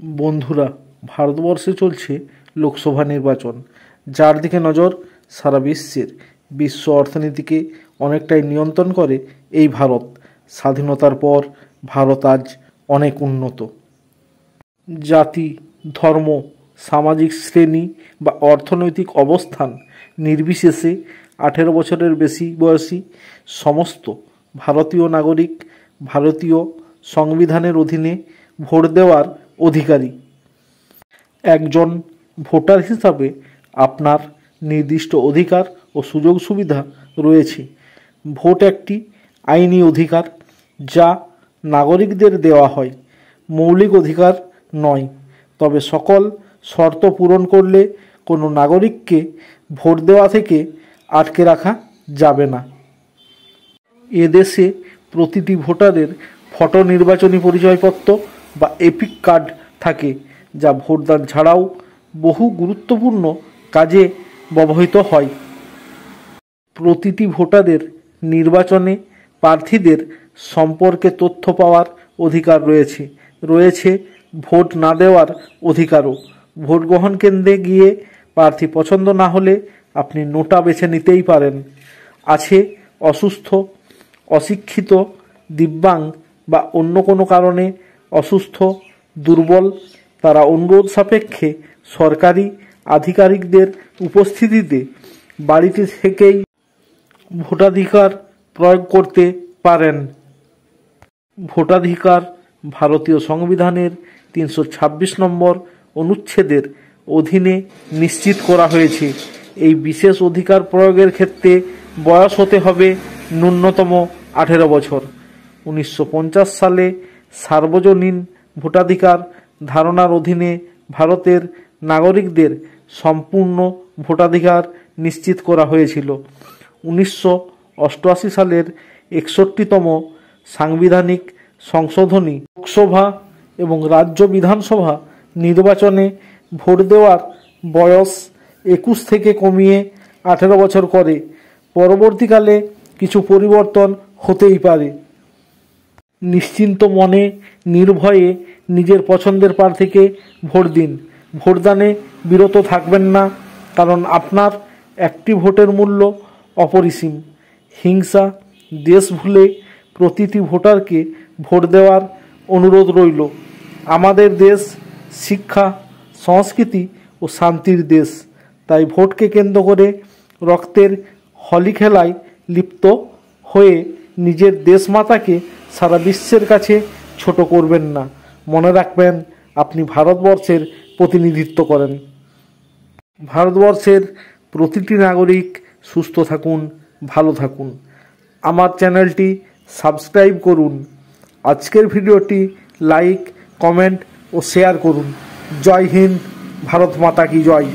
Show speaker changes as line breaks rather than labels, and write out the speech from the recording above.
বন্ধুরা, ভারতবর্ষে চলছে লোকসভা নির্বাচন, যার দিকে নজর সারা বিশ্বের। বিশ্ব অর্থনীতিকে অনেকটাই নিয়ন্ত্রণ করে এই ভারত। স্বাধীনতার পর ভারত আজ অনেক উন্নত। জাতি, ধর্ম, সামাজিক শ্রেণী বা অর্থনৈতিক অবস্থান নির্বিশেষে 18 বছরের বেশি বয়সী সমস্ত ভারতীয় নাগরিক ভারতীয় সংবিধানের অধীনে ভোট দেওয়ার অধিকারী। একজন ভোটার হিসাবে আপনার নির্দিষ্ট অধিকার ও সুযোগ সুবিধা রয়েছে। ভোট একটি আইনি অধিকার যা নাগরিকদের দেওয়া হয়, মৌলিক অধিকার নয়। তবে সকল শর্ত পূরণ করলে কোনো নাগরিককে ভোট দেওয়া থেকে আটকে রাখা যাবে না। এদেশে প্রতিটি ভোটারের ফটো নির্বাচনী পরিচয়পত্র বা এপিক কার্ড থাকে, যা ভোটদান ছাড়াও বহু গুরুত্বপূর্ণ কাজে ব্যবহৃত হয়। প্রতিটি ভোটারের নির্বাচনে প্রার্থীদের সম্পর্কে তথ্য পাওয়ার অধিকার রয়েছে। রয়েছে ভোট না দেওয়ার অধিকারও। ভোট গ্রহণ কেন্দ্রে গিয়ে প্রার্থী পছন্দ না হলে আপনি নোটা বেছে নিতেই পারেন। আছে অসুস্থ, অশিক্ষিত, দিব্যাঙ্গ বা অন্য কোনো কারণে অসুস্থ, দুর্বল, তারা অনুরোধ সাপেক্ষে সরকারি আধিকারিকদের উপস্থিতিতে বাড়িতে থেকেই ভোটাধিকার প্রয়োগ করতে পারেন। ভোটাধিকার ভারতীয় সংবিধানের 326 নম্বর অনুচ্ছেদের অধীনে নিশ্চিত করা হয়েছে। এই বিশেষ অধিকার প্রয়োগের ক্ষেত্রে বয়স হতে হবে ন্যূনতম 18 বছর। 1950 সালে সার্বজনীন ভোটাধিকার ধারণার অধীনে ভারতের নাগরিকদের সম্পূর্ণ ভোটাধিকার নিশ্চিত করা হয়েছিল। 1988 সালের 61তম সাংবিধানিক সংশোধনী লোকসভা এবং রাজ্য বিধানসভা নির্বাচনে ভোট দেওয়ার বয়স 21 থেকে কমিয়ে 18 বছর করে। পরবর্তীকালে কিছু পরিবর্তন হতেই পারে। নিশ্চিন্ত মনে নির্ভয়ে নিজের পছন্দের প্রার্থীকে ভোট দিন। ভোটদানে বিরত থাকবেন না, কারণ আপনার একটি ভোটের মূল্য অপরিসীম। হিংসা, দেশ ভুলে প্রতিটি ভোটারকে ভোট দেওয়ার অনুরোধ রইল। আমাদের দেশ শিক্ষা, সংস্কৃতি ও শান্তির দেশ, তাই ভোটকে কেন্দ্র করে রক্তের হোলি খেলায় লিপ্ত হয়ে নিজের দেশমাতাকে সারা বিশ্বের কাছে ছোট করবেন না। মনে রাখবেন, আপনি ভারতবর্ষের প্রতিনিধিত্ব করেন। ভারতবর্ষের প্রতিটি নাগরিক সুস্থ থাকুন, ভালো থাকুন। আমার চ্যানেলটি সাবস্ক্রাইব করুন। আজকের ভিডিওটি লাইক, কমেন্ট ও শেয়ার করুন। জয় হিন্দ, ভারত মাতা কি জয়।